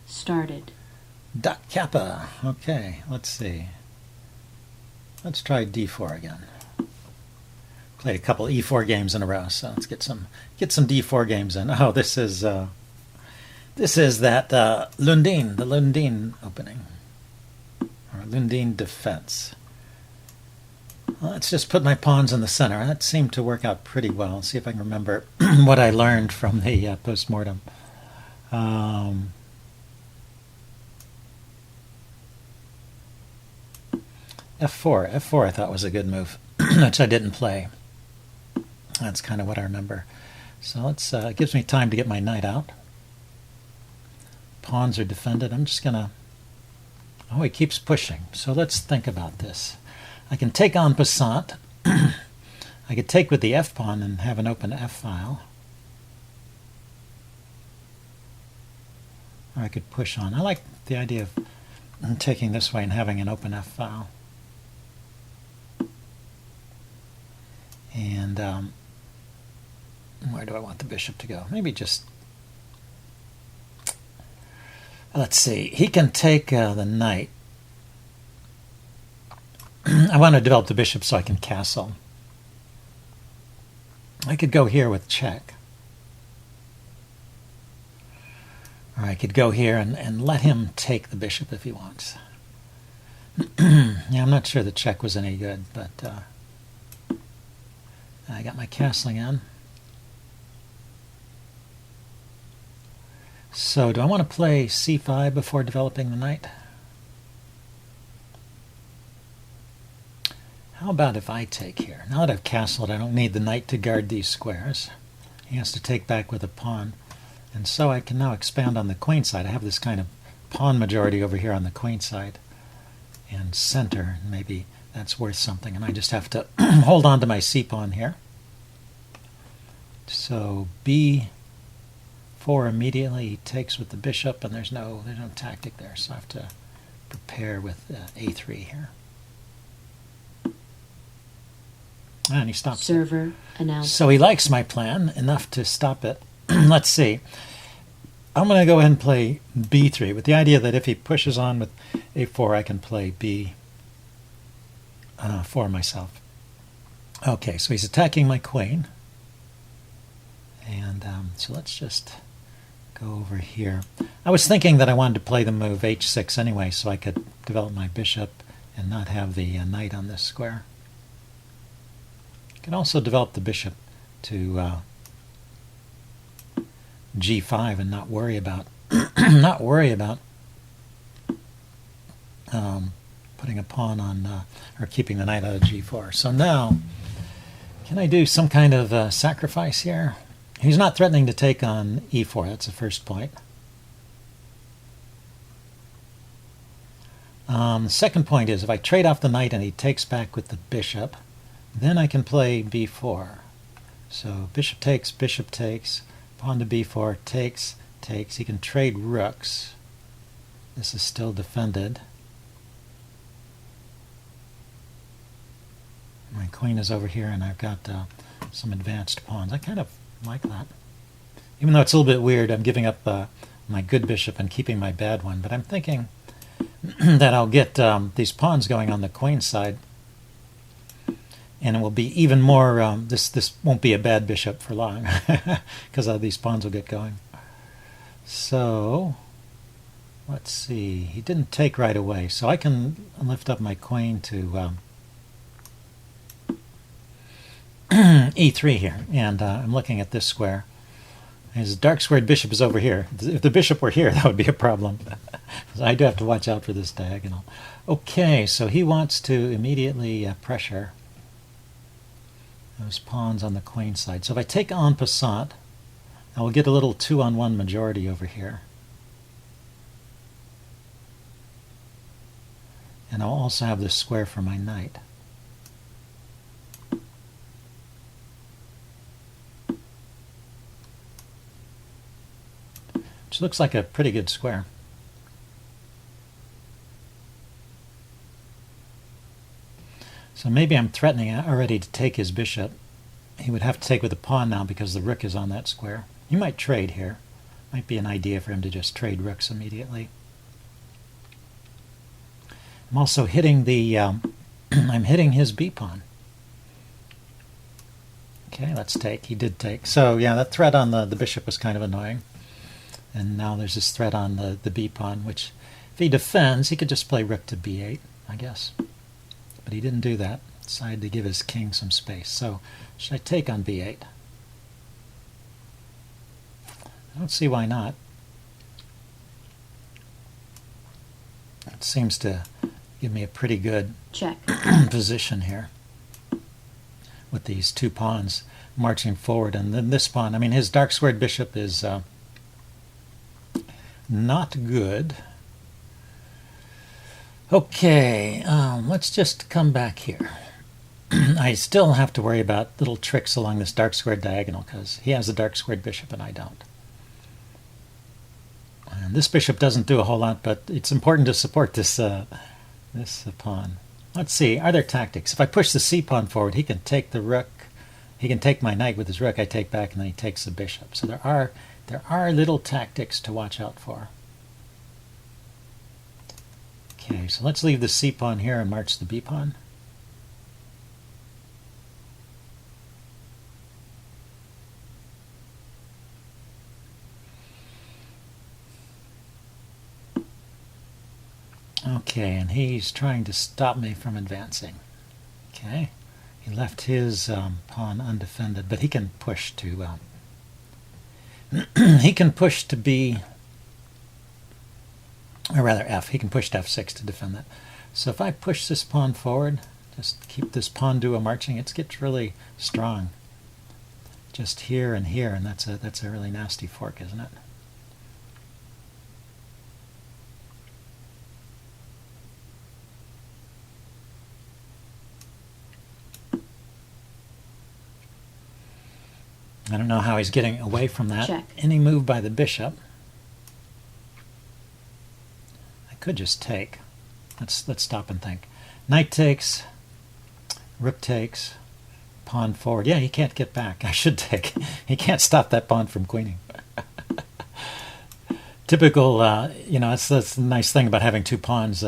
started. Dot Kappa. Okay, let's see. Let's try d4 again. Played a couple e4 games in a row, so let's get some d4 games in. Oh, this is that Lundin, the Lundin opening, or Lundin defense. Well, let's just put my pawns in the center. That seemed to work out pretty well. Let's see if I can remember what I learned from the post-mortem. F4 I thought was a good move, which I didn't play. That's kind of what I remember. So let's it gives me time to get my knight out. Pawns are defended. I'm just gonna... Oh, he keeps pushing. So let's think about this. I can take en passant. I could take with the F pawn and have an open F file. Or I could push on. I like the idea of taking this way and having an open F file. And where do I want the bishop to go? Maybe just... Let's see. He can take the knight. I want to develop the bishop so I can castle. I could go here with check. Or I could go here and let him take the bishop if he wants. Yeah, I'm not sure the check was any good, but I got my castling in. So do I want to play c5 before developing the knight? How about if I take here? Now that I've castled, I don't need the knight to guard these squares. He has to take back with a pawn. And so I can now expand on the queen side. I have this kind of pawn majority over here on the queen side. And center, maybe that's worth something. And I just have to hold on to my c-pawn here. So b4 immediately he takes with the bishop, and there's no tactic there. So I have to prepare with a3 here. And he stops. Server announced. So he likes my plan enough to stop it. Let's see. I'm going to go ahead and play b3 with the idea that if he pushes on with a4, I can play b4 myself. Okay, so he's attacking my queen. And so let's just go over here. I was thinking that I wanted to play the move h6 anyway, so I could develop my bishop and not have the knight on this square. I can also develop the bishop to g5 and not worry about putting a pawn on or keeping the knight out of g4. So now, can I do some kind of sacrifice here? He's not threatening to take on e4. That's the first point. The second point is if I trade off the knight and he takes back with the bishop, then I can play b4. So bishop takes, pawn to b4, takes. He can trade rooks. This is still defended. My queen is over here, and I've got some advanced pawns. I kind of like that. Even though it's a little bit weird, I'm giving up my good bishop and keeping my bad one. But I'm thinking that I'll get these pawns going on the queen side. And it will be even more, this won't be a bad bishop for long, because these pawns will get going. So, let's see. He didn't take right away, so I can lift up my queen to e3 here. And I'm looking at this square. His dark squared bishop is over here. If the bishop were here, that would be a problem. So I do have to watch out for this diagonal. Okay, so he wants to immediately pressure those pawns on the queen side. So if I take en passant, I will get a little 2-on-1 majority over here. And I'll also have this square for my knight. Which looks like a pretty good square. So maybe I'm threatening already to take his bishop. He would have to take with a pawn now because the rook is on that square. You might trade here. Might be an idea for him to just trade rooks immediately. I'm also hitting the, I'm hitting his b-pawn. Okay, let's take. He did take. So yeah, that threat on the bishop was kind of annoying. And now there's this threat on the b-pawn, which if he defends, he could just play rook to b8, I guess. But he didn't do that. Decided to give his king some space. So should I take on b8? I don't see why not. It seems to give me a pretty good check position here with these two pawns marching forward. And then this pawn, I mean, his dark squared bishop is not good. Okay, let's just come back here. I still have to worry about little tricks along this dark squared diagonal because he has a dark squared bishop and I don't. And this bishop doesn't do a whole lot, but it's important to support this this pawn. Let's see, are there tactics? If I push the c-pawn forward, he can take the rook. He can take my knight with his rook. I take back, and then he takes the bishop. So there are little tactics to watch out for. Okay, so let's leave the c-pawn here and march the b-pawn. Okay, and he's trying to stop me from advancing. Okay, he left his pawn undefended, but he can push to he can push to b, or rather f. He can push to f6 to defend that. So if I push this pawn forward, just keep this pawn duo marching, it gets really strong. Just here and here, and that's a really nasty fork, isn't it? I don't know how he's getting away from that. Check. Any move by the bishop. I could just take. Let's stop and think. Knight takes, rook takes, pawn forward. Yeah, he can't get back. I should take. He can't stop that pawn from queening. Typical, you know, that's the nice thing about having two pawns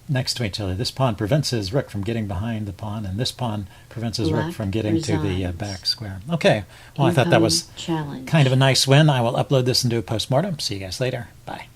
next to each other. This pawn prevents his rook from getting behind the pawn, and this pawn prevents his rook from getting to the back square. Okay, well, I thought that was kind of a nice win. I will upload this and do a post-mortem. See you guys later. Bye.